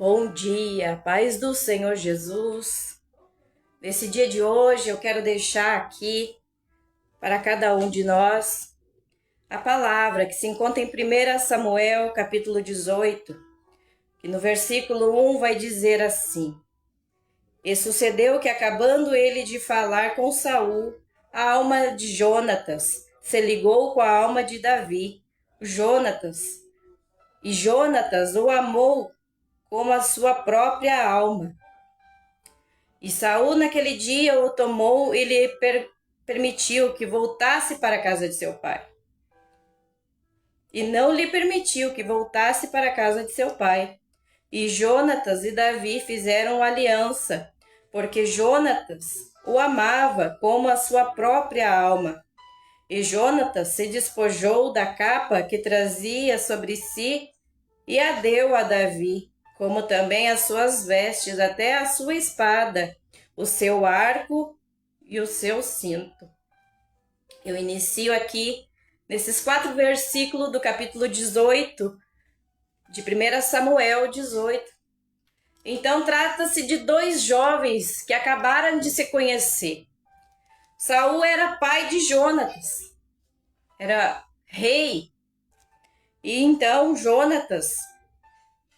Bom dia, paz do Senhor Jesus. Nesse dia de hoje eu quero deixar aqui para cada um de nós a palavra que se encontra em 1 Samuel, capítulo 18, que no versículo 1 vai dizer assim: E sucedeu que, acabando ele de falar com Saul, a alma de Jonatas se ligou com a alma de Davi, e Jonatas o amou como a sua própria alma. E Saul naquele dia o tomou e lhe permitiu que voltasse para a casa de seu pai. E não lhe permitiu que voltasse para a casa de seu pai. E Jonatas e Davi fizeram aliança, porque Jonatas o amava como a sua própria alma. E Jonatas se despojou da capa que trazia sobre si e a deu a Davi, como também as suas vestes, até a sua espada, o seu arco e o seu cinto. Eu inicio aqui nesses 4 versículos do capítulo 18, de 1 Samuel 18. Então trata-se de 2 jovens que acabaram de se conhecer. Saul era pai de Jonatas, era rei. E então Jonatas,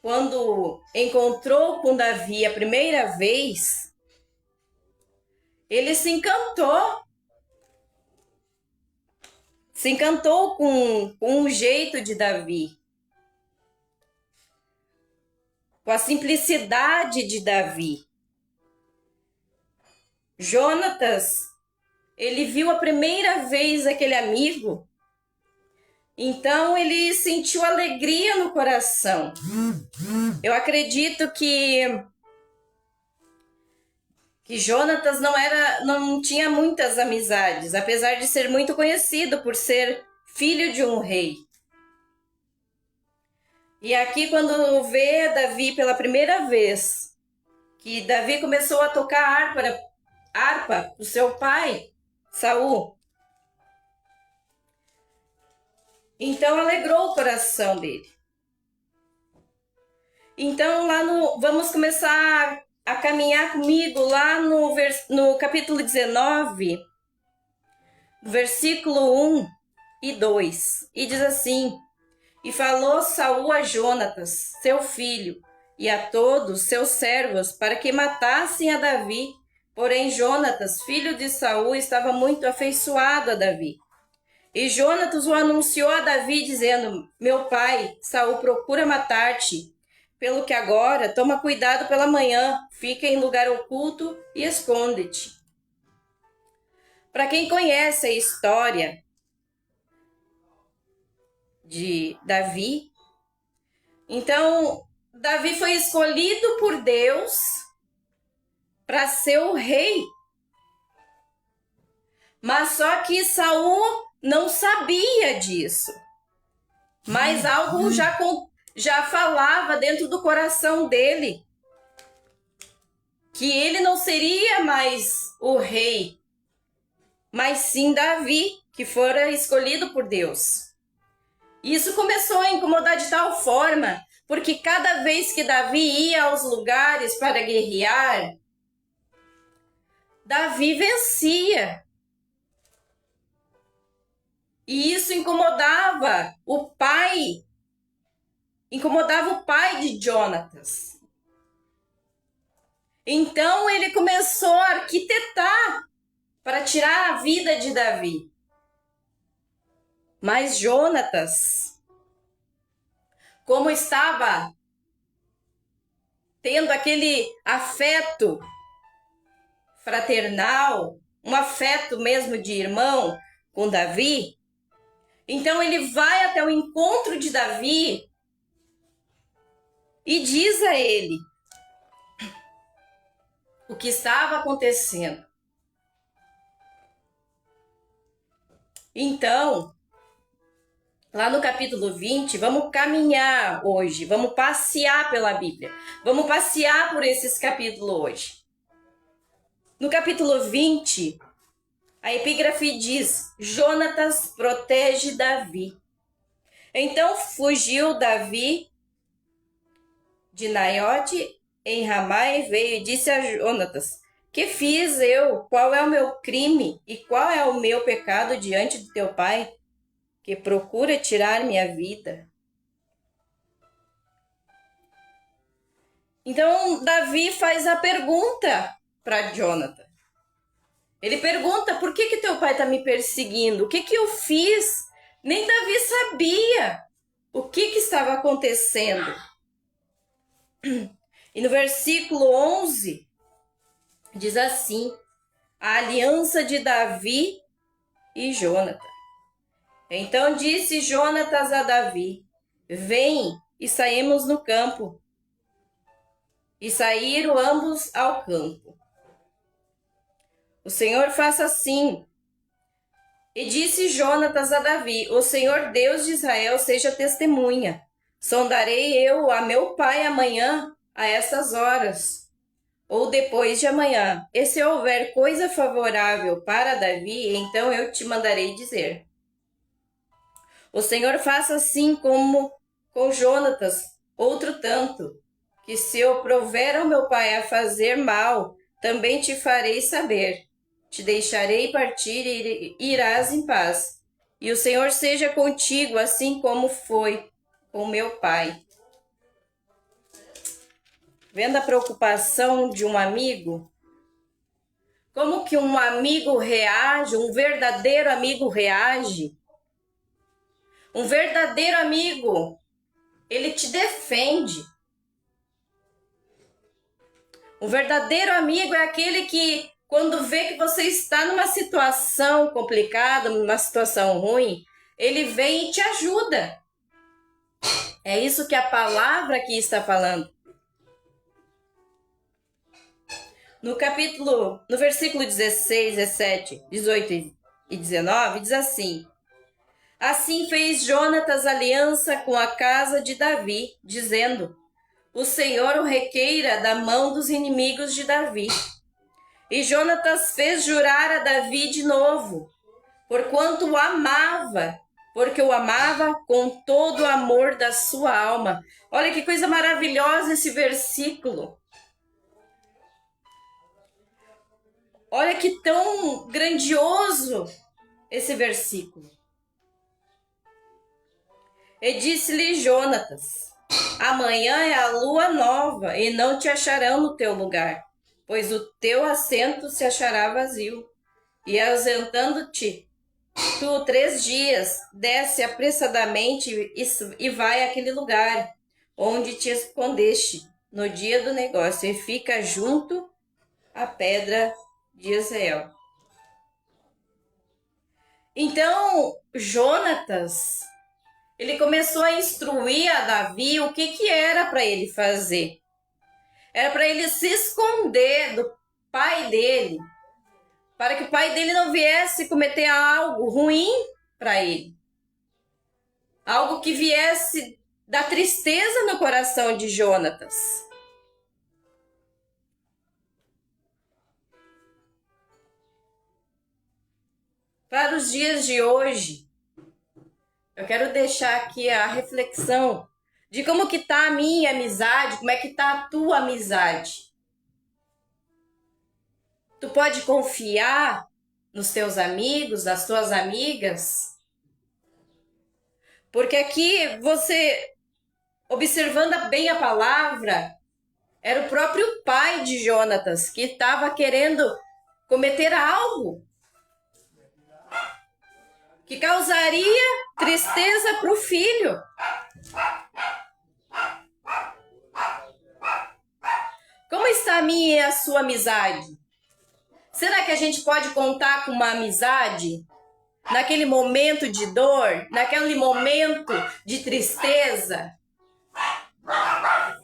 quando encontrou com Davi a primeira vez, ele se encantou com o jeito de Davi, com a simplicidade de Davi. Jonatas, ele viu a primeira vez aquele amigo, então ele sentiu alegria no coração. Eu acredito que Jonatas não tinha muitas amizades, apesar de ser muito conhecido por ser filho de um rei. E aqui, quando vê Davi pela primeira vez, que Davi começou a tocar harpa para o seu pai, Saul, então alegrou o coração dele. Então, vamos começar a caminhar comigo lá no capítulo 19, versículo 1 e 2. E diz assim: E falou Saul a Jonatas, seu filho, e a todos seus servos, para que matassem a Davi. Porém, Jonatas, filho de Saul, estava muito afeiçoado a Davi. E Jonatas o anunciou a Davi, dizendo: Meu pai, Saul procura matar-te. Pelo que agora, toma cuidado pela manhã, fica em lugar oculto e esconde-te. Para quem conhece a história de Davi, então Davi foi escolhido por Deus para ser o rei. Mas só que Saul não sabia disso. Mas algo já falava dentro do coração dele que ele não seria mais o rei, mas sim Davi, que fora escolhido por Deus. Isso começou a incomodar de tal forma, porque cada vez que Davi ia aos lugares para guerrear, Davi vencia. E isso incomodava o pai de Jonatas. Então ele começou a arquitetar para tirar a vida de Davi. Mas Jonatas, como estava tendo aquele afeto fraternal, um afeto mesmo de irmão com Davi, então ele vai até o encontro de Davi e diz a ele o que estava acontecendo. Então, lá no capítulo 20, vamos caminhar hoje, vamos passear pela Bíblia, vamos passear por esses capítulos hoje. No capítulo 20, a epígrafe diz: Jonatas protege Davi. Então fugiu Davi de Naiote em Ramá e veio e disse a Jonatas: Que fiz eu? Qual é o meu crime? E qual é o meu pecado diante de teu pai, que procura tirar minha vida? Então, Davi faz a pergunta para Jonathan. Ele pergunta: por que teu pai está me perseguindo? O que eu fiz? Nem Davi sabia o que estava acontecendo. E no versículo 11, diz assim: a aliança de Davi e Jonathan. Então disse Jonatas a Davi: Vem e saímos no campo. E saíram ambos ao campo. O Senhor faça assim. E disse Jonatas a Davi: O Senhor Deus de Israel seja testemunha. Sondarei eu a meu pai amanhã a essas horas, ou depois de amanhã. E se houver coisa favorável para Davi, então eu te mandarei dizer. O Senhor faça assim como com Jonatas, outro tanto, que se eu prover ao meu pai a fazer mal, também te farei saber. Te deixarei partir e irás em paz. E o Senhor seja contigo, assim como foi com meu pai. Vendo a preocupação de um amigo, como que um amigo reage, um verdadeiro amigo reage? Um verdadeiro amigo, ele te defende. Um verdadeiro amigo é aquele que, quando vê que você está numa situação complicada, numa situação ruim, ele vem e te ajuda. É isso que a palavra aqui está falando. No versículo 16, 17, 18 e 19, diz assim: Assim fez Jonatas aliança com a casa de Davi, dizendo: O Senhor o requeira da mão dos inimigos de Davi. E Jonatas fez jurar a Davi de novo, porquanto o amava, porque o amava com todo o amor da sua alma. Olha que coisa maravilhosa esse versículo. Olha que tão grandioso esse versículo. E disse-lhe Jonatas: Amanhã é a lua nova, e não te acharão no teu lugar, pois o teu assento se achará vazio. E ausentando-te tu 3 dias, desce apressadamente e vai àquele lugar onde te escondeste no dia do negócio, e fica junto à pedra de Israel. Então, Jonatas, ele começou a instruir a Davi o que era para ele fazer. Era para ele se esconder do pai dele, para que o pai dele não viesse cometer algo ruim para ele. Algo que viesse dar tristeza no coração de Jonatas. Para os dias de hoje, eu quero deixar aqui a reflexão de como que tá a minha amizade, como é que tá a tua amizade. Tu pode confiar nos teus amigos, nas tuas amigas? Porque aqui você, observando bem a palavra, era o próprio pai de Jonatas que estava querendo cometer algo que causaria tristeza para o filho. Como está a minha e a sua amizade? Será que a gente pode contar com uma amizade naquele momento de dor, naquele momento de tristeza?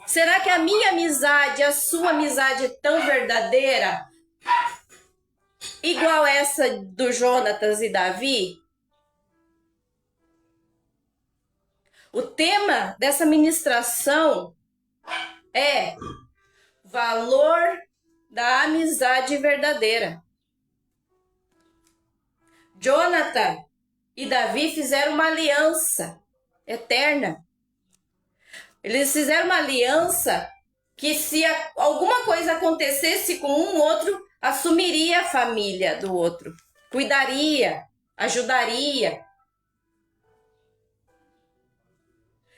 Será que a minha amizade, a sua amizade é tão verdadeira, igual essa do Jonatas e Davi? O tema dessa ministração é valor da amizade verdadeira. Jonathan e Davi fizeram uma aliança eterna. Eles fizeram uma aliança que se alguma coisa acontecesse com um, outro assumiria a família do outro, cuidaria, ajudaria.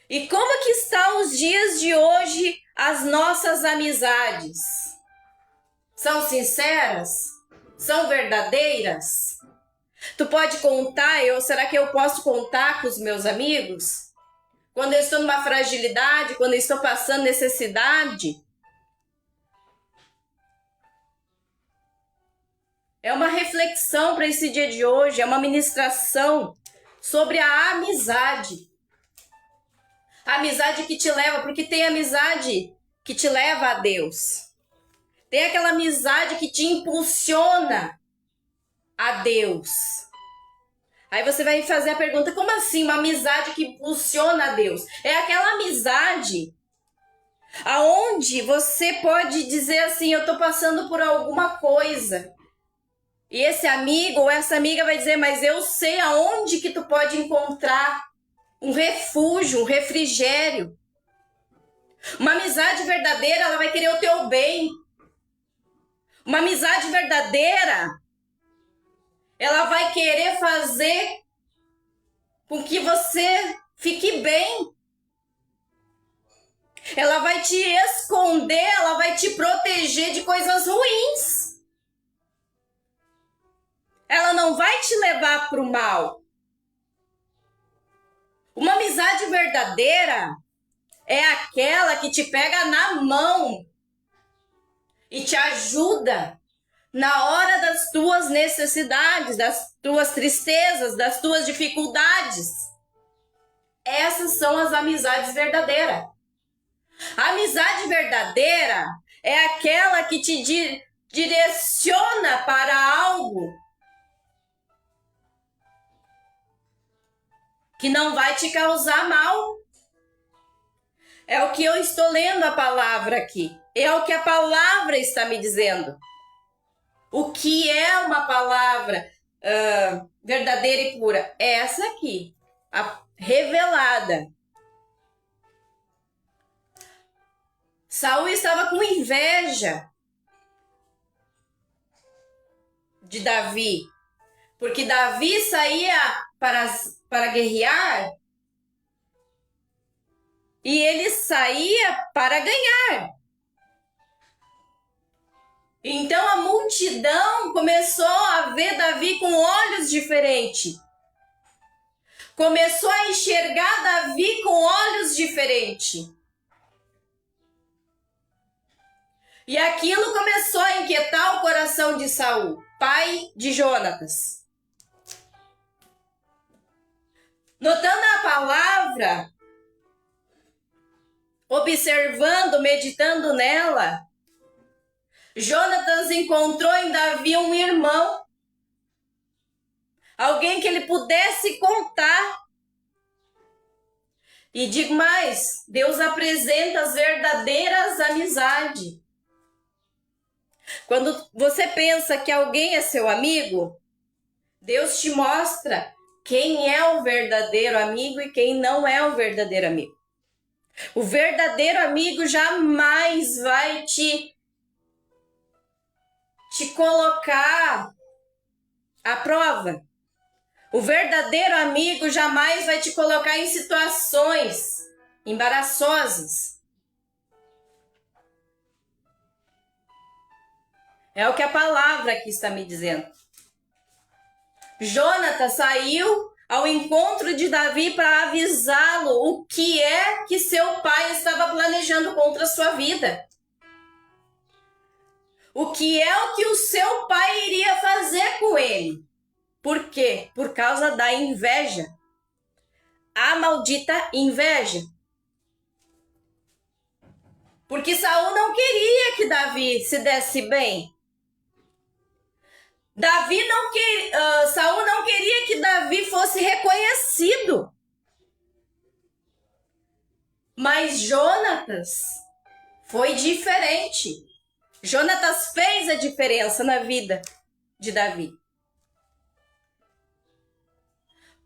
E como que estão os dias de hoje as nossas amizades? São sinceras? São verdadeiras? Tu pode contar, será que eu posso contar com os meus amigos? Quando eu estou numa fragilidade, quando eu estou passando necessidade? É uma reflexão para esse dia de hoje, é uma ministração sobre a amizade. A amizade que te leva, porque tem amizade que te leva a Deus. Tem aquela amizade que te impulsiona a Deus. Aí você vai fazer a pergunta, como assim uma amizade que impulsiona a Deus? É aquela amizade aonde você pode dizer assim, eu tô passando por alguma coisa. E esse amigo ou essa amiga vai dizer, mas eu sei aonde que tu pode encontrar um refúgio, um refrigério. Uma amizade verdadeira, ela vai querer o teu bem. Uma amizade verdadeira, ela vai querer fazer com que você fique bem. Ela vai te esconder, ela vai te proteger de coisas ruins. Ela não vai te levar para o mal. Uma amizade verdadeira é aquela que te pega na mão e te ajuda na hora das tuas necessidades, das tuas tristezas, das tuas dificuldades. Essas são as amizades verdadeiras. A amizade verdadeira é aquela que te direciona para algo que não vai te causar mal. É o que eu estou lendo a palavra aqui. É o que a palavra está me dizendo. O que é uma palavra verdadeira e pura? É essa aqui, a revelada. Saul estava com inveja de Davi, porque Davi saía para guerrear e ele saía para ganhar. Então a multidão começou a ver Davi com olhos diferentes. Começou a enxergar Davi com olhos diferentes. E aquilo começou a inquietar o coração de Saul, pai de Jonatas. Notando a palavra, observando, meditando nela, Jonatas encontrou em Davi um irmão, alguém que ele pudesse contar. E digo mais, Deus apresenta as verdadeiras amizades. Quando você pensa que alguém é seu amigo, Deus te mostra quem é o verdadeiro amigo e quem não é o verdadeiro amigo. O verdadeiro amigo jamais vai te colocar à prova. O verdadeiro amigo jamais vai te colocar em situações embaraçosas. É o que a palavra aqui está me dizendo. Jonatas saiu ao encontro de Davi para avisá-lo o que é que seu pai estava planejando contra a sua vida. O que é o que o seu pai iria fazer com ele. Por quê? Por causa da inveja. A maldita inveja. Porque Saul não queria que Davi se desse bem. Saul não queria que Davi fosse reconhecido. Mas Jonatas foi diferente. Jonatas fez a diferença na vida de Davi.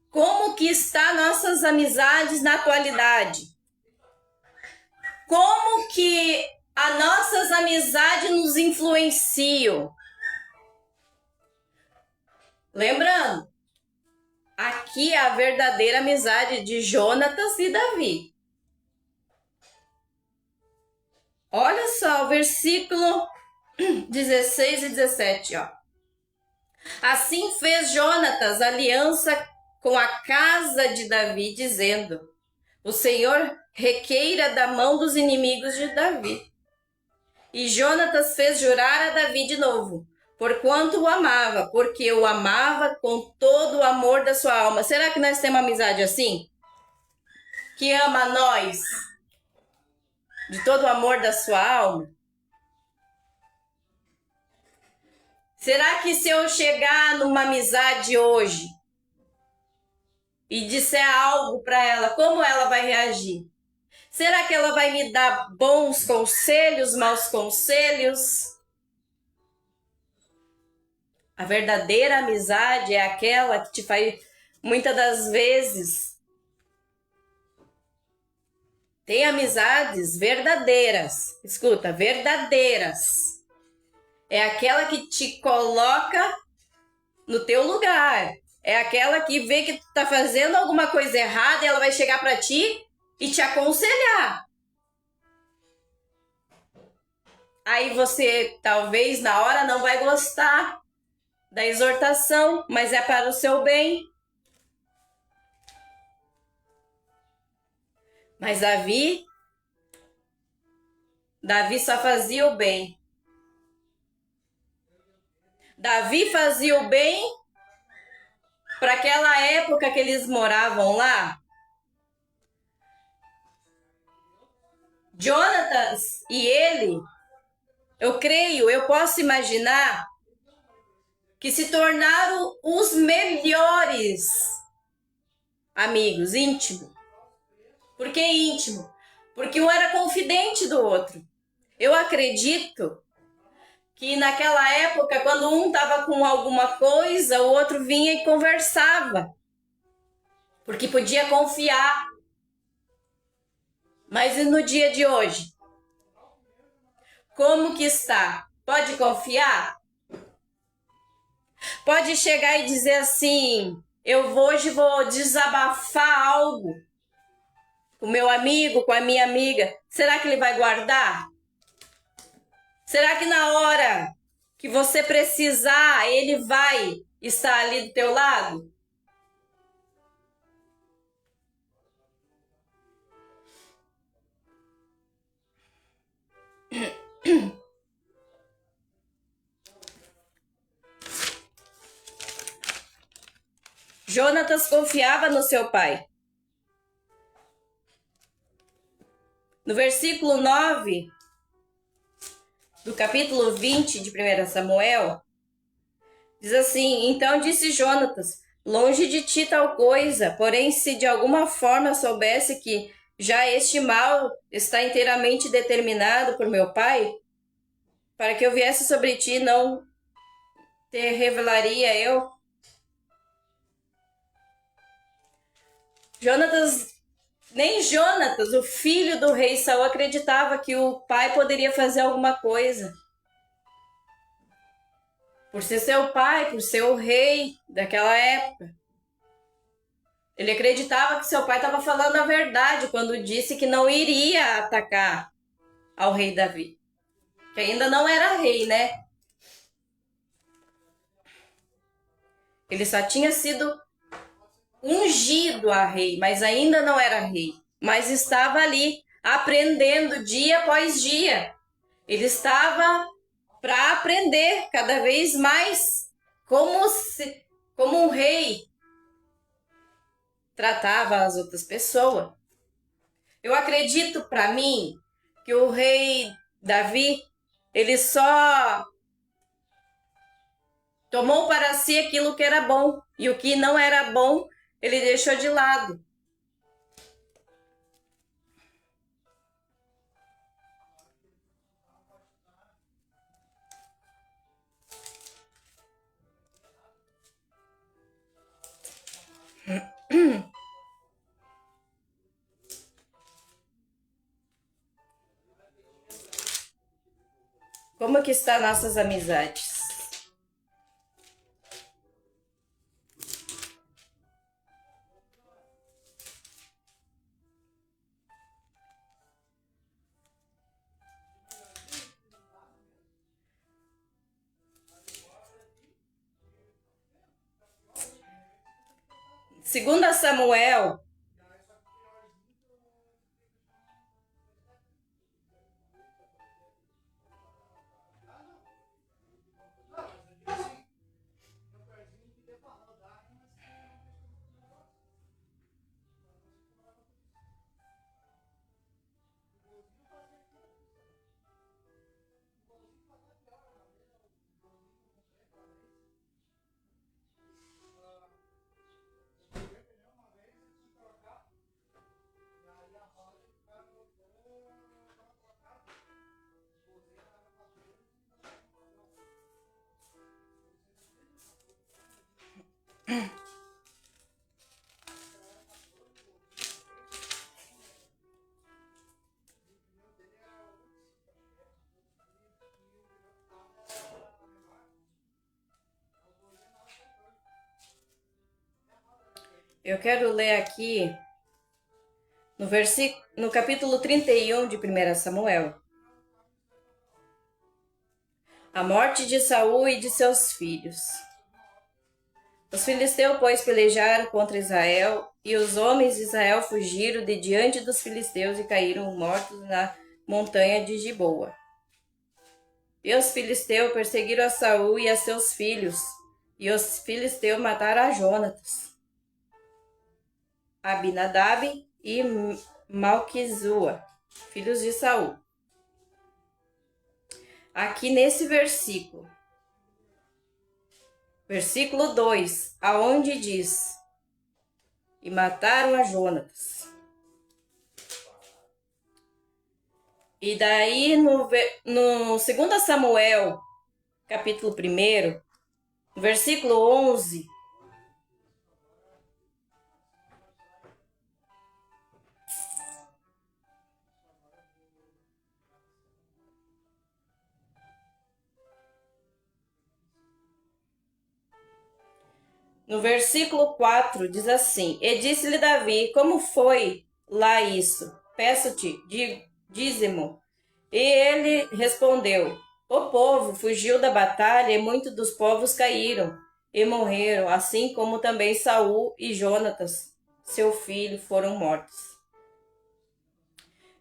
Como que está nossas amizades na atualidade? Como que as nossas amizades nos influenciam? Lembrando, aqui é a verdadeira amizade de Jonatas e Davi. Olha só o versículo 16 e 17, ó. Assim fez Jonatas aliança com a casa de Davi, dizendo: o Senhor requeira da mão dos inimigos de Davi. E Jonatas fez jurar a Davi de novo, porquanto o amava, porque o amava com todo o amor da sua alma. Será que nós temos amizade assim? Que ama nós de todo o amor da sua alma? Será que se eu chegar numa amizade hoje e disser algo para ela, como ela vai reagir? Será que ela vai me dar bons conselhos, maus conselhos? A verdadeira amizade é aquela que te faz, muitas das vezes, tem amizades verdadeiras. Escuta, verdadeiras. É aquela que te coloca no teu lugar. É aquela que vê que tu tá fazendo alguma coisa errada e ela vai chegar para ti e te aconselhar. Aí você talvez na hora não vai gostar da exortação, mas é para o seu bem. Mas Davi só fazia o bem. Davi fazia o bem para aquela época que eles moravam lá. Jonatas e ele, eu creio, eu posso imaginar que se tornaram os melhores amigos, íntimo. Por que íntimo? Porque um era confidente do outro. Eu acredito que naquela época, quando um estava com alguma coisa, o outro vinha e conversava, porque podia confiar. Mas e no dia de hoje? Como que está? Pode confiar? Pode chegar e dizer assim: hoje vou desabafar algo com o meu amigo, com a minha amiga. Será que ele vai guardar? Será que na hora que você precisar, ele vai estar ali do teu lado? Jonatas confiava no seu pai. No versículo 9 do capítulo 20 de 1 Samuel, diz assim: então disse Jonatas: longe de ti tal coisa, porém se de alguma forma soubesse que já este mal está inteiramente determinado por meu pai, para que eu viesse sobre ti, não te revelaria eu. Nem Jonatas, o filho do rei Saul, acreditava que o pai poderia fazer alguma coisa. Por ser seu pai, por ser o rei daquela época. Ele acreditava que seu pai estava falando a verdade quando disse que não iria atacar ao rei Davi. Que ainda não era rei, né? Ele só tinha sido ungido a rei, mas ainda não era rei. Mas estava ali, aprendendo dia após dia. Ele estava para aprender cada vez mais como um rei tratava as outras pessoas. Eu acredito, para mim, que o rei Davi, ele só tomou para si aquilo que era bom, e o que não era bom, ele deixou de lado. Como que está nossas amizades? Segunda Samuel, eu quero ler aqui no capítulo 31 de 1 Samuel. A morte de Saul e de seus filhos. Os filisteus, pois, pelejaram contra Israel, e os homens de Israel fugiram de diante dos filisteus e caíram mortos na montanha de Giboa. E os filisteus perseguiram a Saul e a seus filhos, e os filisteus mataram a Jonatas, Abinadab e Malquizua, filhos de Saul. Aqui nesse versículo 2, aonde diz: e mataram a Jonatas. E daí no 2 Samuel, capítulo 1, versículo 11, no versículo 4 diz assim: e disse-lhe Davi: como foi lá isso? Peço-te dízimo. E ele respondeu: o povo fugiu da batalha e muitos dos povos caíram e morreram, assim como também Saul e Jonatas, seu filho, foram mortos.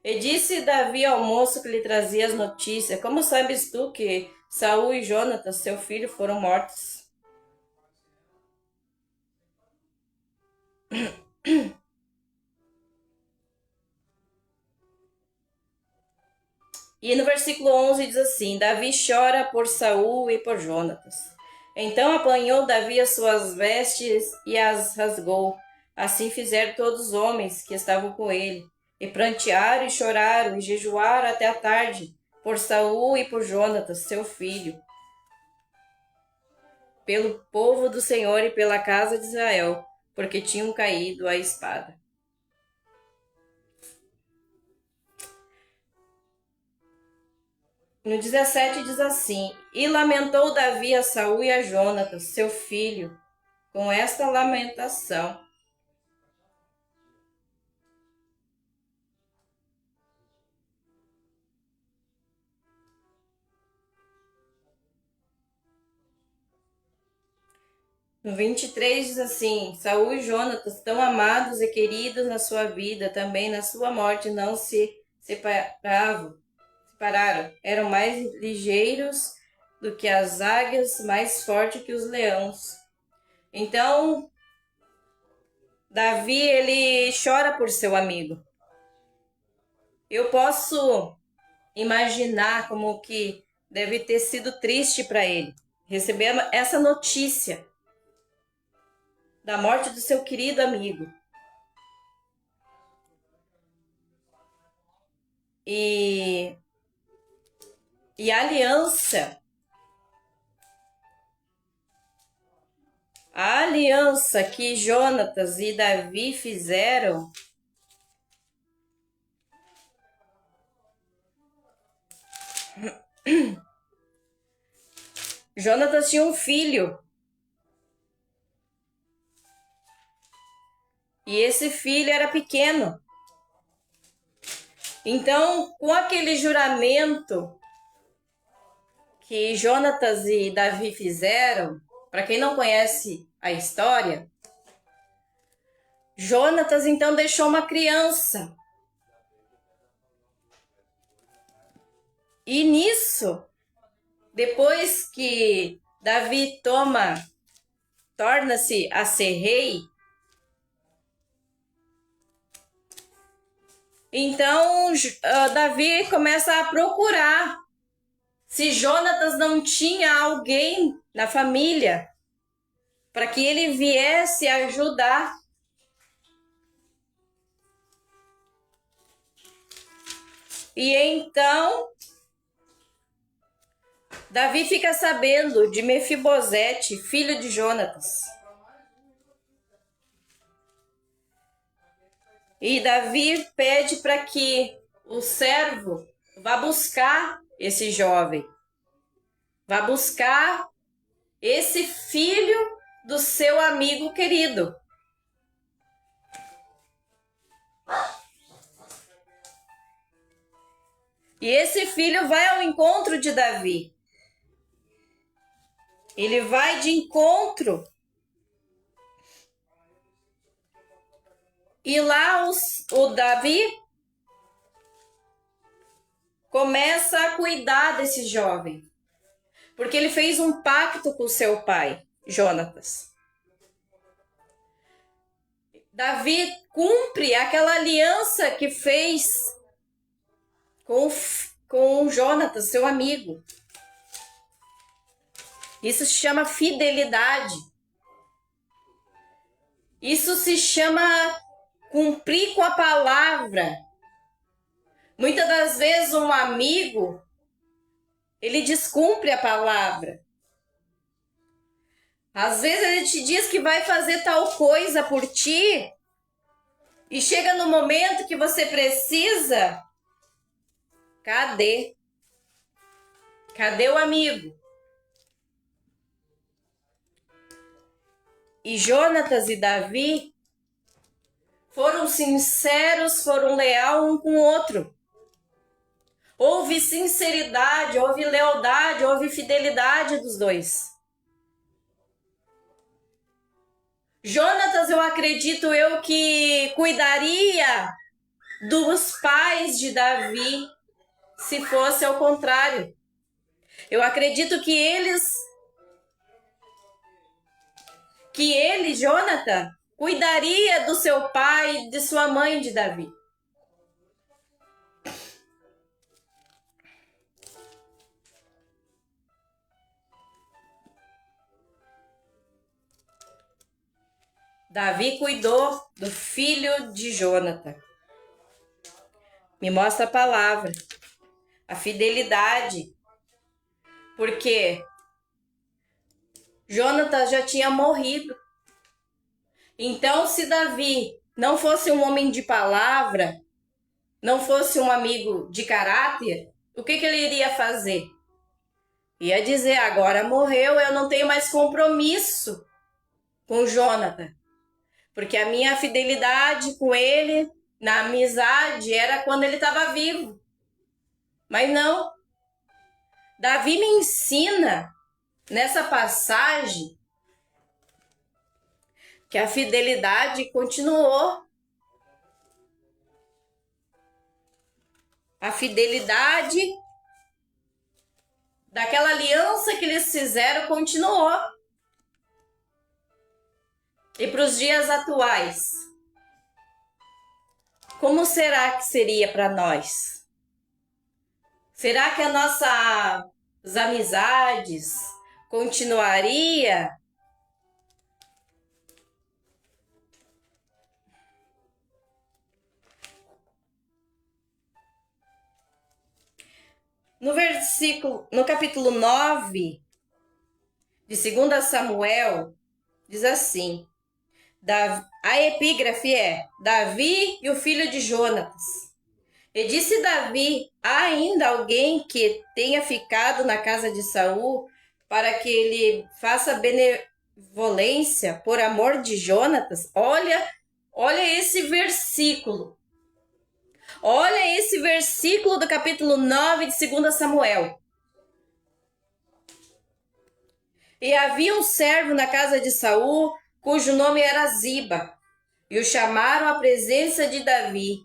E disse Davi ao moço que lhe trazia as notícias: como sabes tu que Saul e Jonatas, seu filho, foram mortos? E no versículo 11 diz assim: Davi chora por Saul e por Jonatas. Então apanhou Davi as suas vestes e as rasgou. Assim fizeram todos os homens que estavam com ele. E prantearam e choraram e jejuaram até a tarde por Saul e por Jonatas, seu filho, pelo povo do Senhor e pela casa de Israel, porque tinham caído à espada. No 17 diz assim: e lamentou Davi a Saul e a Jonatas, seu filho, com esta lamentação. No 23 diz assim: Saul e Jonatas, tão amados e queridos na sua vida, também na sua morte não se separaram. Eram mais ligeiros do que as águias, mais fortes que os leões. Então, Davi, ele chora por seu amigo. Eu posso imaginar como que deve ter sido triste para ele receber essa notícia da morte do seu querido amigo. E a aliança que Jonatas e Davi fizeram Jonatas tinha um filho. E esse filho era pequeno. Então, com aquele juramento que Jonatas e Davi fizeram, para quem não conhece a história, Jonatas então deixou uma criança. E nisso, depois que Davi torna-se a ser rei, então Davi começa a procurar se Jonatas não tinha alguém na família para que ele viesse ajudar. E então Davi fica sabendo de Mefibosete, filho de Jonatas. E Davi pede para que o servo vá buscar esse jovem. Vá buscar esse filho do seu amigo querido. E esse filho vai ao encontro de Davi. Ele vai de encontro. E lá o Davi começa a cuidar desse jovem. Porque ele fez um pacto com seu pai, Jonatas. Davi cumpre aquela aliança que fez com Jonatas, seu amigo. Isso se chama fidelidade. Isso se chama cumprir com a palavra. Muitas das vezes um amigo, ele descumpre a palavra. Às vezes ele te diz que vai fazer tal coisa por ti e chega no momento que você precisa. Cadê? Cadê o amigo? E Jonatas e Davi foram sinceros, foram leais um com o outro. Houve sinceridade, houve lealdade, houve fidelidade dos dois. Jonatas, eu acredito que cuidaria dos pais de Davi se fosse ao contrário. Eu acredito que ele, Jonathan, cuidaria do seu pai e de sua mãe de Davi. Davi cuidou do filho de Jonathan. Me mostra a palavra, a fidelidade, porque Jonathan já tinha morrido. Então, se Davi não fosse um homem de palavra, não fosse um amigo de caráter, o que ele iria fazer? Ia dizer, agora morreu, eu não tenho mais compromisso com Jonathan. Porque a minha fidelidade com ele, na amizade, era quando ele estava vivo. Mas não. Davi me ensina, nessa passagem, que a fidelidade continuou. A fidelidade daquela aliança que eles fizeram continuou. E para os dias atuais, como será que seria para nós? Será que as nossas amizades continuaria? No capítulo 9 de 2 Samuel, diz assim, a epígrafe é Davi e o filho de Jonatas. E disse Davi, há ainda alguém que tenha ficado na casa de Saul para que ele faça benevolência por amor de Jonatas. Olha esse versículo. Olha esse versículo do capítulo 9 de 2 Samuel. E havia um servo na casa de Saul, cujo nome era Ziba, e o chamaram à presença de Davi.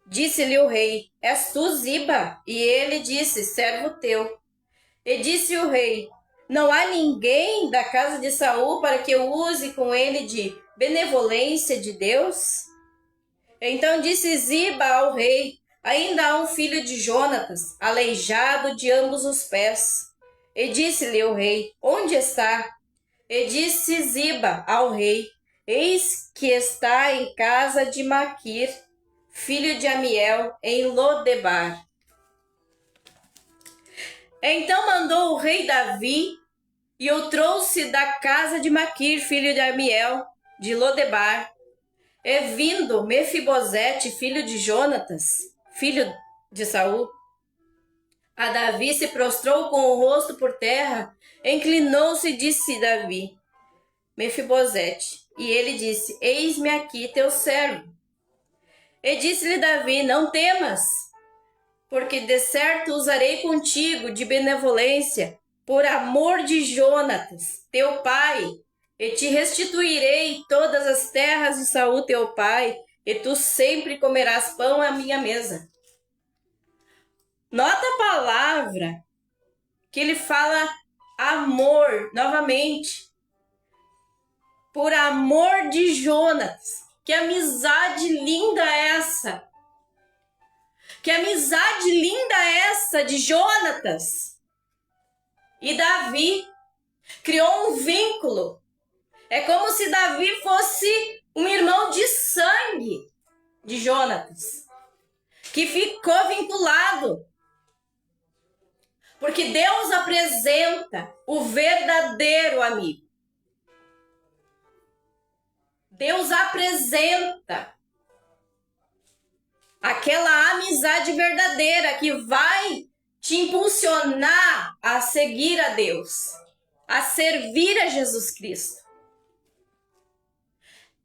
Disse-lhe o rei: És tu, Ziba? E ele disse: servo teu. E disse o rei: não há ninguém da casa de Saul para que eu use com ele de benevolência de Deus? Então disse Ziba ao rei: ainda há um filho de Jonatas, aleijado de ambos os pés. E disse-lhe o rei: onde está? E disse Ziba ao rei: eis que está em casa de Maquir, filho de Amiel, em Lodebar. Então mandou o rei Davi e o trouxe da casa de Maquir, filho de Amiel, de Lodebar. E vindo Mefibosete, filho de Jonatas, filho de Saul, a Davi se prostrou com o rosto por terra, inclinou-se e disse Davi: Mefibosete. E ele disse: eis-me aqui teu servo. E disse-lhe Davi: não temas, porque de certo usarei contigo de benevolência, por amor de Jonatas, teu pai, e te restituirei todas as terras de Saul teu pai, e tu sempre comerás pão à minha mesa. Nota a palavra que ele fala amor novamente. Por amor de Jonatas. Que amizade linda essa! Que amizade linda essa de Jonatas e Davi. Criou um vínculo. É como se Davi fosse um irmão de sangue de Jonatas, que ficou vinculado. Porque Deus apresenta o verdadeiro amigo. Deus apresenta aquela amizade verdadeira que vai te impulsionar a seguir a Deus, a servir a Jesus Cristo.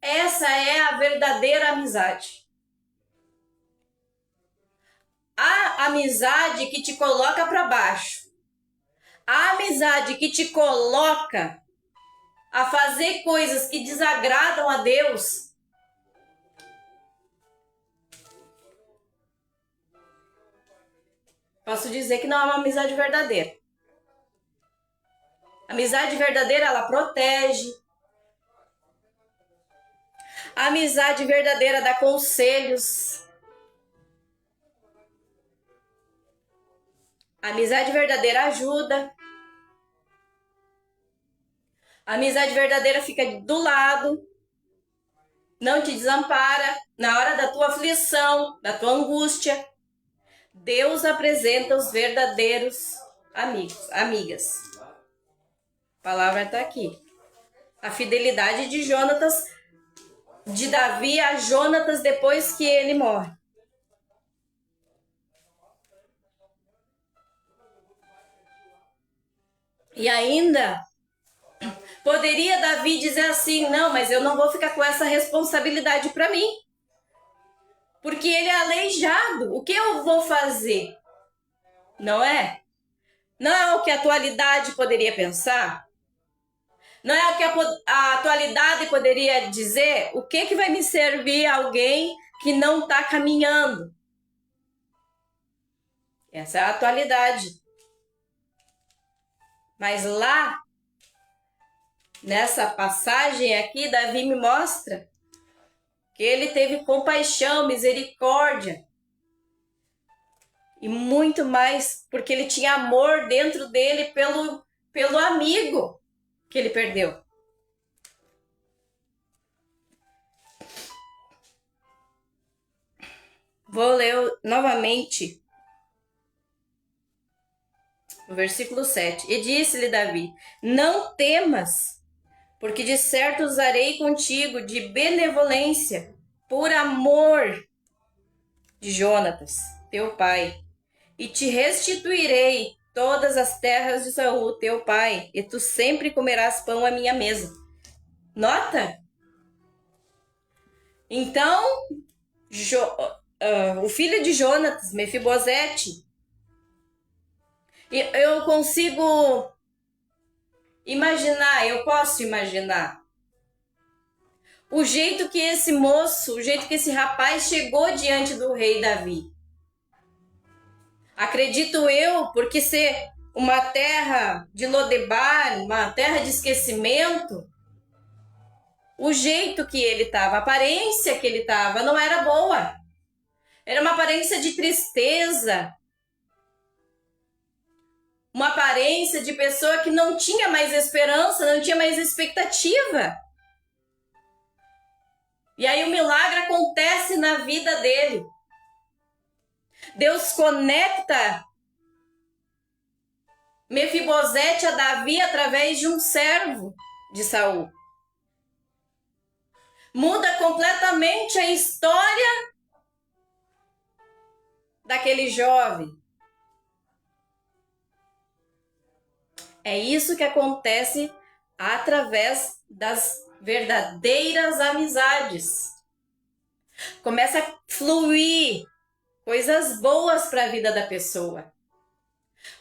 Essa é a verdadeira amizade. A amizade que te coloca para baixo. A amizade que te coloca a fazer coisas que desagradam a Deus. Posso dizer que não é uma amizade verdadeira. A amizade verdadeira, ela protege. A amizade verdadeira dá conselhos. A amizade verdadeira ajuda. A amizade verdadeira fica do lado. Não te desampara na hora da tua aflição, da tua angústia. Deus apresenta os verdadeiros amigos, amigas. A palavra está aqui. A fidelidade de Jonatas, de Davi a Jonatas depois que ele morre. E ainda poderia Davi dizer assim: não, mas eu não vou ficar com essa responsabilidade para mim. Porque ele é aleijado. O que eu vou fazer? Não é? Não é o que a atualidade poderia pensar? Não é o que a atualidade poderia dizer? O que vai me servir alguém que não está caminhando? Essa é a atualidade. Mas lá, nessa passagem aqui, Davi me mostra que ele teve compaixão, misericórdia. E muito mais, porque ele tinha amor dentro dele pelo amigo que ele perdeu. Vou ler novamente o versículo 7. E disse-lhe Davi: não temas, porque de certo usarei contigo de benevolência, por amor de Jonatas, teu pai, e te restituirei todas as terras de Saul, teu pai, e tu sempre comerás pão à minha mesa. Nota? Então, o filho de Jonatas, Mefibosete, eu consigo imaginar, eu posso imaginar o jeito que esse moço, o jeito que esse rapaz chegou diante do rei Davi. Acredito eu, porque ser uma terra de Lodebar, uma terra de esquecimento, o jeito que ele estava, a aparência que ele estava não era boa. Era uma aparência de tristeza, uma aparência de pessoa que não tinha mais esperança, não tinha mais expectativa. E aí o milagre acontece na vida dele. Deus conecta Mefibosete a Davi através de um servo de Saul. Muda completamente a história daquele jovem. É isso que acontece através das verdadeiras amizades. Começa a fluir coisas boas para a vida da pessoa.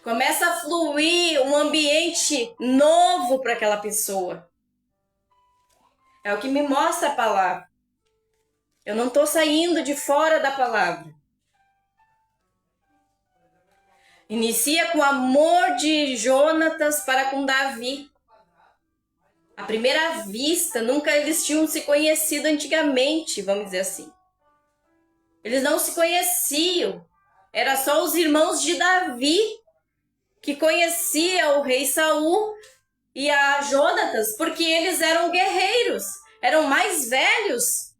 Começa a fluir um ambiente novo para aquela pessoa. É o que me mostra a palavra. Eu não estou saindo de fora da palavra. Inicia com o amor de Jonatas para com Davi. À primeira vista, nunca eles tinham se conhecido antigamente, vamos dizer assim. Eles não se conheciam. Era só os irmãos de Davi que conheciam o rei Saul e a Jonatas, porque eles eram guerreiros, eram mais velhos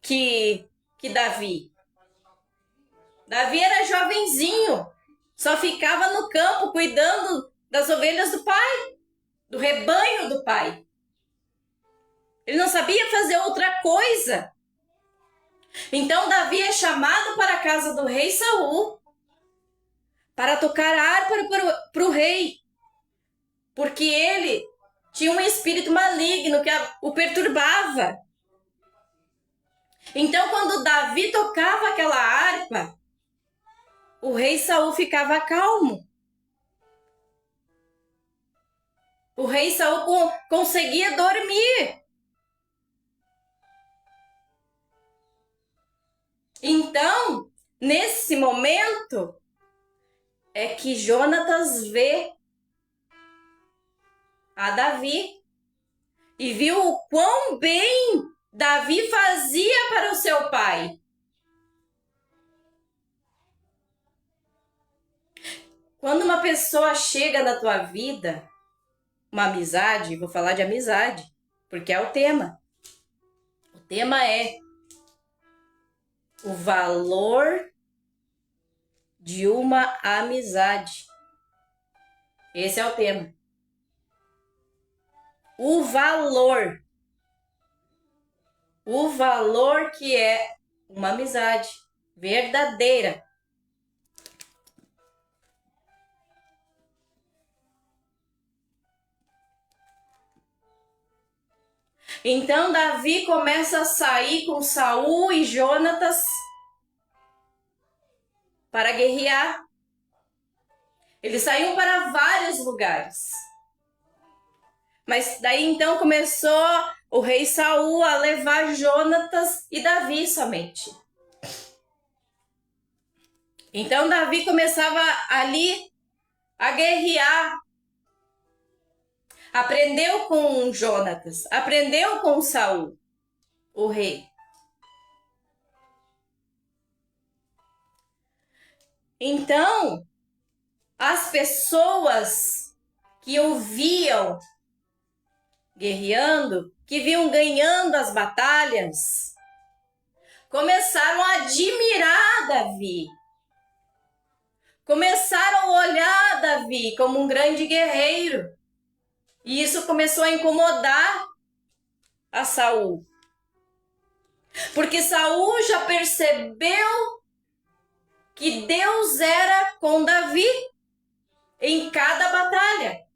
que Davi. Davi era jovenzinho, só ficava no campo cuidando das ovelhas do pai, do rebanho do pai. Ele não sabia fazer outra coisa. Então Davi é chamado para a casa do rei Saul para tocar harpa para o rei, porque ele tinha um espírito maligno que o perturbava. Então, quando Davi tocava aquela harpa, o rei Saul ficava calmo. O rei Saul conseguia dormir. Então, nesse momento, é que Jonatas vê a Davi e viu o quão bem Davi fazia para o seu pai. Quando uma pessoa chega na tua vida, uma amizade, vou falar de amizade, porque é o tema. O tema é o valor de uma amizade. Esse é o tema. O valor que é uma amizade verdadeira. Então Davi começa a sair com Saul e Jonatas para guerrear. Eles saíam para vários lugares. Mas daí então começou o rei Saul a levar Jonatas e Davi somente. Então Davi começava ali a guerrear. Aprendeu com Jonatas, aprendeu com Saul, o rei. Então, as pessoas que o viam guerreando, que viam ganhando as batalhas, começaram a admirar Davi. Começaram a olhar Davi como um grande guerreiro. E isso começou a incomodar a Saul. Porque Saul já percebeu que Deus era com Davi. em cada batalha.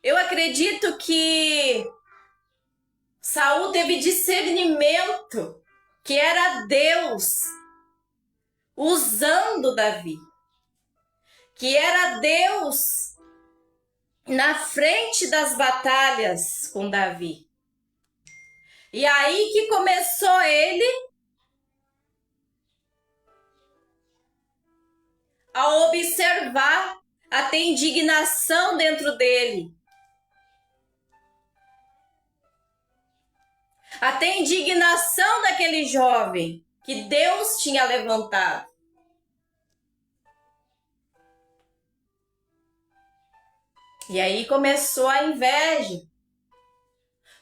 Eu acredito que Saul teve discernimento que era Deus usando Davi, que era Deus na frente das batalhas com Davi. E aí que começou ele a observar, a ter indignação dentro dele. A ter indignação daquele jovem que Deus tinha levantado. E aí começou a inveja.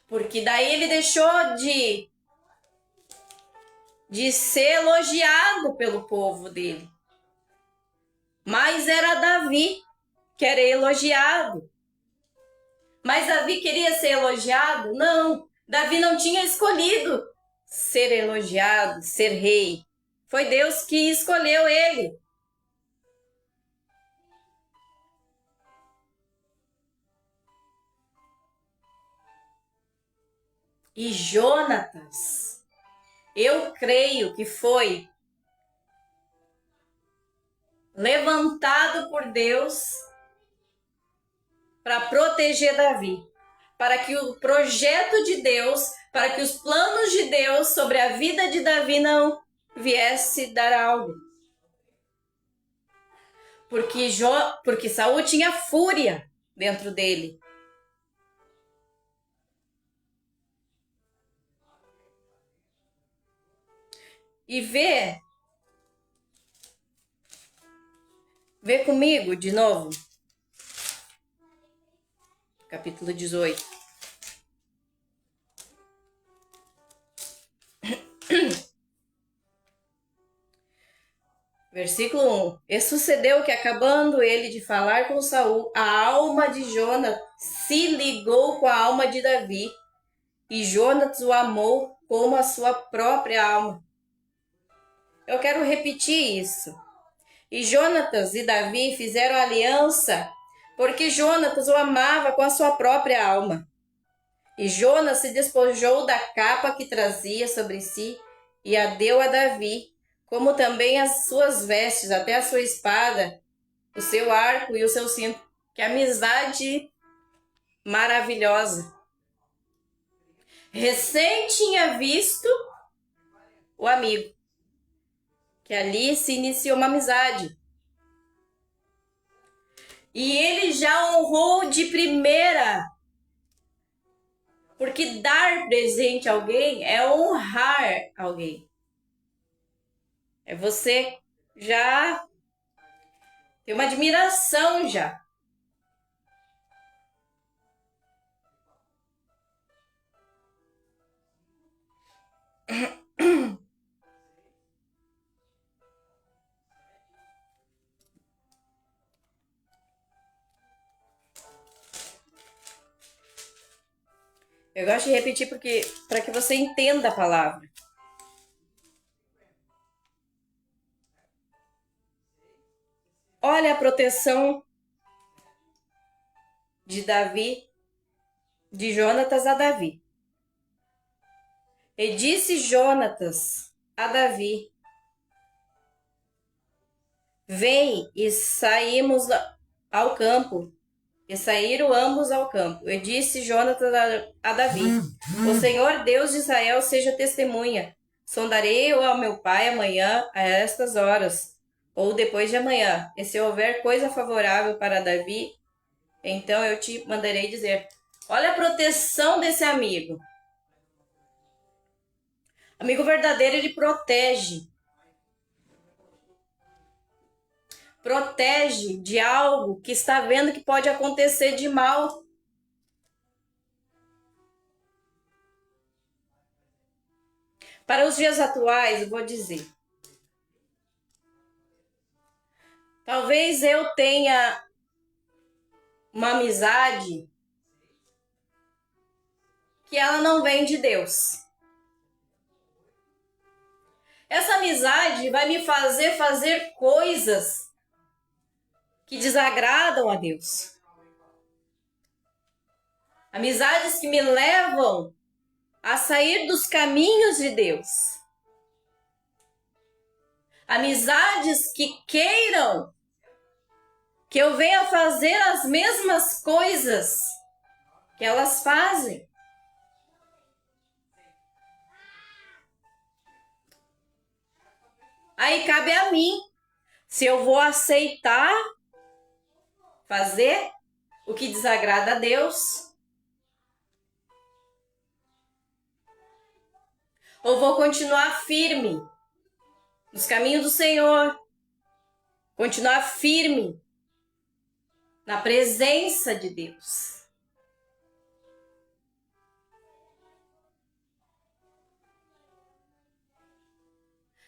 Porque daí ele deixou de ser elogiado pelo povo dele. Mas era Davi que era elogiado. Mas Davi queria ser elogiado? Não. Davi não tinha escolhido ser elogiado, ser rei. Foi Deus que escolheu ele. E Jonatas, eu creio que foi levantado por Deus para proteger Davi, para que o projeto de Deus, para que os planos de Deus sobre a vida de Davi não viesse dar algo. Porque Saul tinha fúria dentro dele. E vê comigo de novo. Capítulo 18. Versículo 1. E sucedeu que, acabando ele de falar com Saul, a alma de Jonatas se ligou com a alma de Davi, e Jonatas o amou como a sua própria alma. Eu quero repetir isso. E Jonatas e Davi fizeram aliança porque Jonatas o amava com a sua própria alma. E Jonas se despojou da capa que trazia sobre si e a deu a Davi, como também as suas vestes, até a sua espada, o seu arco e o seu cinto. Que amizade maravilhosa. Recém tinha visto o amigo, que ali se iniciou uma amizade. E ele já honrou de primeira. Porque dar presente a alguém é honrar alguém. É você já ter uma admiração já. Eu gosto de repetir porque para que você entenda a palavra. Olha a proteção de Davi, de Jonatas a Davi. E disse Jonatas a Davi: vem e saímos ao campo. E saíram ambos ao campo. E disse Jonatas a Davi: o Senhor Deus de Israel seja testemunha. Sondarei eu ao meu pai amanhã a estas horas, ou depois de amanhã. E se houver coisa favorável para Davi, então eu te mandarei dizer. Olha a proteção desse amigo. Amigo verdadeiro, ele protege. Protege de algo que está vendo que pode acontecer de mal. Para os dias atuais, eu vou dizer. Talvez eu tenha uma amizade que ela não vem de Deus. Essa amizade vai me fazer coisas que desagradam a Deus. Amizades que me levam a sair dos caminhos de Deus. Amizades que queiram que eu venha fazer as mesmas coisas que elas fazem. Aí cabe a mim se eu vou aceitar fazer o que desagrada a Deus, ou vou continuar firme nos caminhos do Senhor, continuar firme na presença de Deus.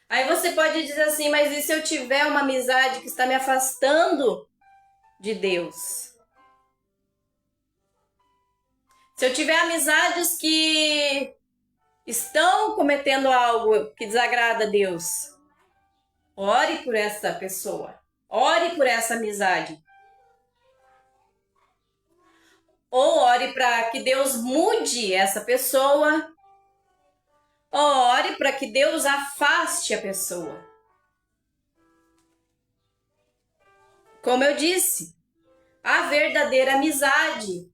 Aí você pode dizer assim, mas e se eu tiver uma amizade que está me afastando de Deus? Se eu tiver amizades que estão cometendo algo que desagrada a Deus, ore por essa pessoa, ore por essa amizade. Ou ore para que Deus mude essa pessoa, ou ore para que Deus afaste a pessoa. Como eu disse, a verdadeira amizade,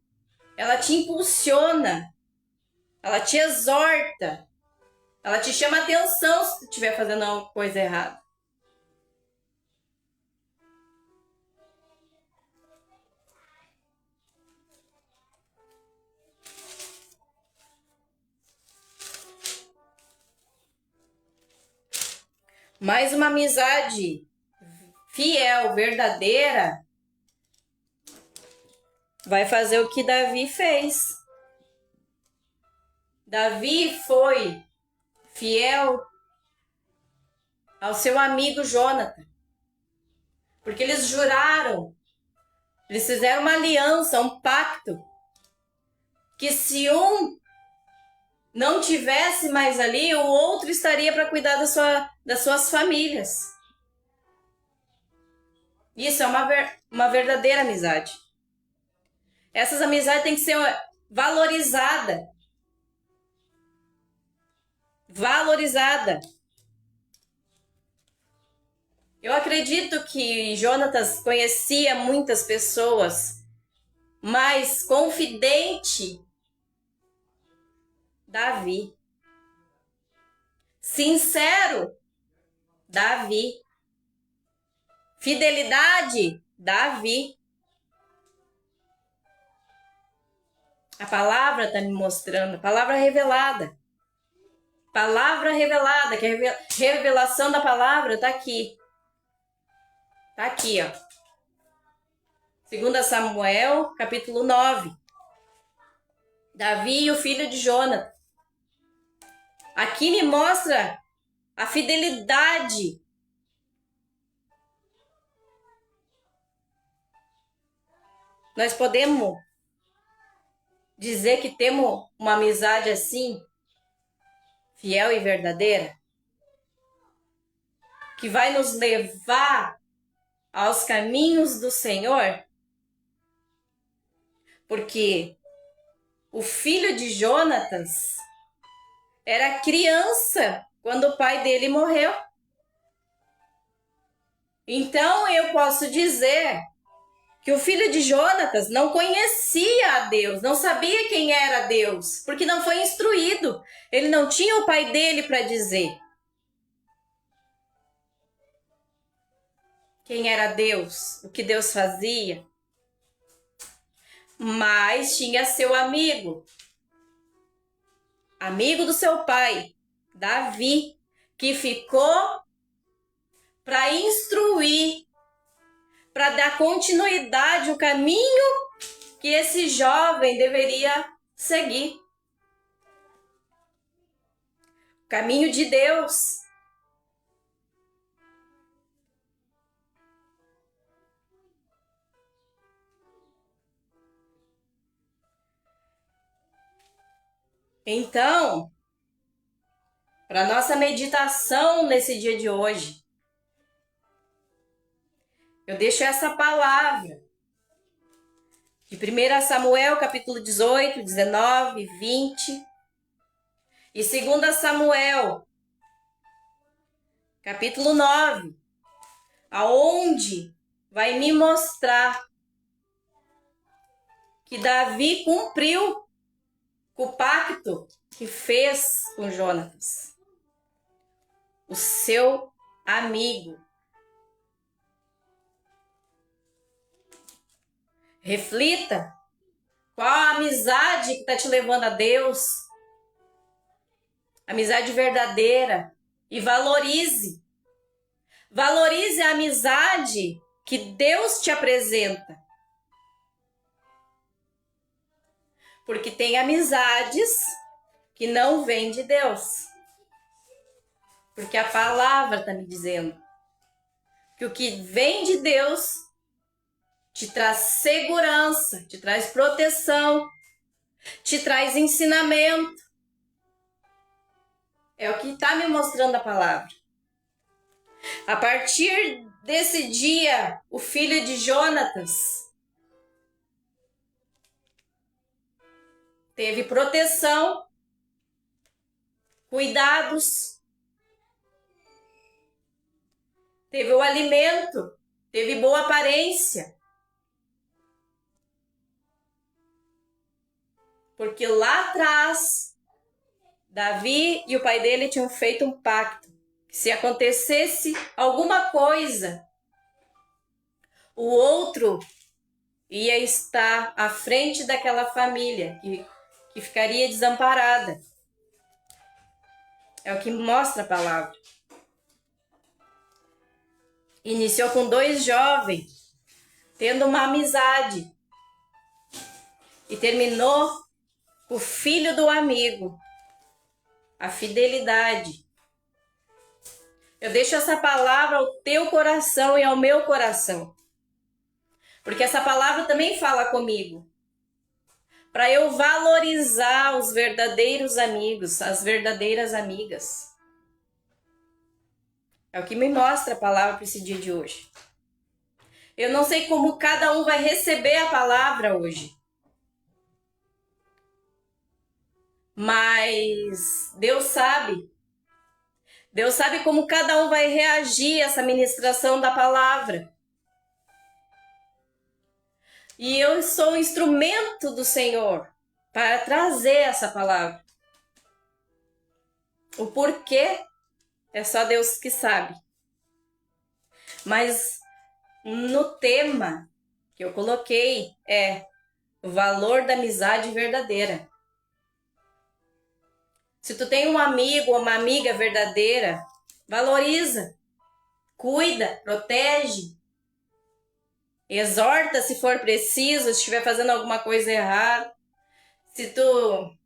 ela te impulsiona, ela te exorta, ela te chama atenção se tu estiver fazendo alguma coisa errada. Mas uma amizade fiel, verdadeira, vai fazer o que Davi fez. Davi foi fiel ao seu amigo Jônatan, porque eles juraram, eles fizeram uma aliança, um pacto, que se um não tivesse mais ali, o outro estaria para cuidar das suas famílias. Isso é uma verdadeira amizade. Essas amizades têm que ser valorizada. Valorizada. Eu acredito que Jonatas conhecia muitas pessoas, mas confidente, Davi. Sincero, Davi. Fidelidade, Davi. A palavra está me mostrando, a palavra revelada. Palavra revelada, que a revelação da palavra está aqui. Está aqui, ó. 2 Samuel, capítulo 9. Davi e o filho de Jônatan. Aqui me mostra a fidelidade. Nós podemos dizer que temos uma amizade assim, fiel e verdadeira, que vai nos levar aos caminhos do Senhor? Porque o filho de Jonatas era criança quando o pai dele morreu. Então eu posso dizer que o filho de Jonatas não conhecia a Deus, não sabia quem era Deus, porque não foi instruído. Ele não tinha o pai dele para dizer quem era Deus, o que Deus fazia. Mas tinha seu amigo, amigo do seu pai, Davi, que ficou para instruir, para dar continuidade ao caminho que esse jovem deveria seguir. O caminho de Deus. Então, para nossa meditação nesse dia de hoje. Eu deixo essa palavra de 1 Samuel, capítulo 18, 19, 20 e 2 Samuel, capítulo 9, aonde vai me mostrar que Davi cumpriu o pacto que fez com Jonatas, o seu amigo. Reflita qual a amizade que está te levando a Deus, amizade verdadeira, e valorize. Valorize a amizade que Deus te apresenta. Porque tem amizades que não vêm de Deus. Porque a palavra está me dizendo que o que vem de Deus te traz segurança, te traz proteção, te traz ensinamento. É o que está me mostrando a palavra. A partir desse dia, o filho de Jonatas teve proteção, cuidados, teve o alimento, teve boa aparência. Porque lá atrás, Davi e o pai dele tinham feito um pacto. Que se acontecesse alguma coisa, o outro ia estar à frente daquela família que ficaria desamparada. É o que mostra a palavra. Iniciou com 2 jovens, tendo uma amizade. E terminou com o filho do amigo, a fidelidade. Eu deixo essa palavra ao teu coração e ao meu coração. Porque essa palavra também fala comigo. Para eu valorizar os verdadeiros amigos, as verdadeiras amigas. É o que me mostra a palavra para esse dia de hoje. Eu não sei como cada um vai receber a palavra hoje. Mas Deus sabe. Deus sabe como cada um vai reagir a essa ministração da palavra. E eu sou um instrumento do Senhor para trazer essa palavra. O porquê é só Deus que sabe. Mas no tema que eu coloquei é o valor da amizade verdadeira. Se tu tem um amigo ou uma amiga verdadeira, valoriza, cuida, protege, exorta se for preciso, se estiver fazendo alguma coisa errada. Se tu,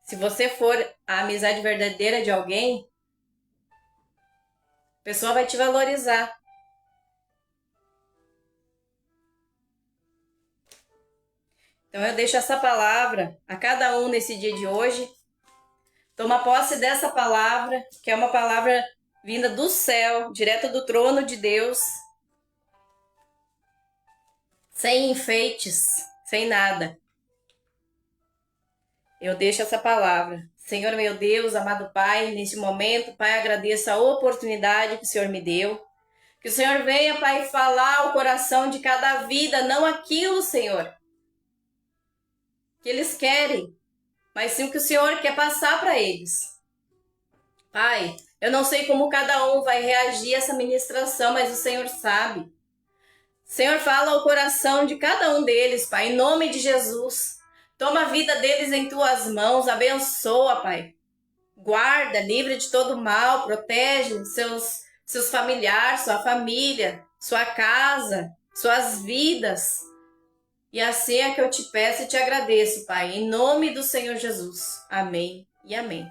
se você for a amizade verdadeira de alguém, a pessoa vai te valorizar. Então eu deixo essa palavra a cada um nesse dia de hoje. Toma posse dessa palavra, que é uma palavra vinda do céu, direto do trono de Deus. Sem enfeites, sem nada. Eu deixo essa palavra. Senhor meu Deus, amado Pai, neste momento, Pai, agradeço a oportunidade que o Senhor me deu. Que o Senhor venha, Pai, falar ao coração de cada vida, não aquilo, Senhor, que eles querem, mas sim o que o Senhor quer passar para eles. Pai, eu não sei como cada um vai reagir a essa ministração, mas o Senhor sabe. Senhor, fala ao coração de cada um deles, Pai, em nome de Jesus. Toma a vida deles em tuas mãos, abençoa, Pai. Guarda, livre de todo mal, protege seus familiares, sua família, sua casa, suas vidas. E assim é que eu te peço e te agradeço, Pai, em nome do Senhor Jesus. Amém e amém.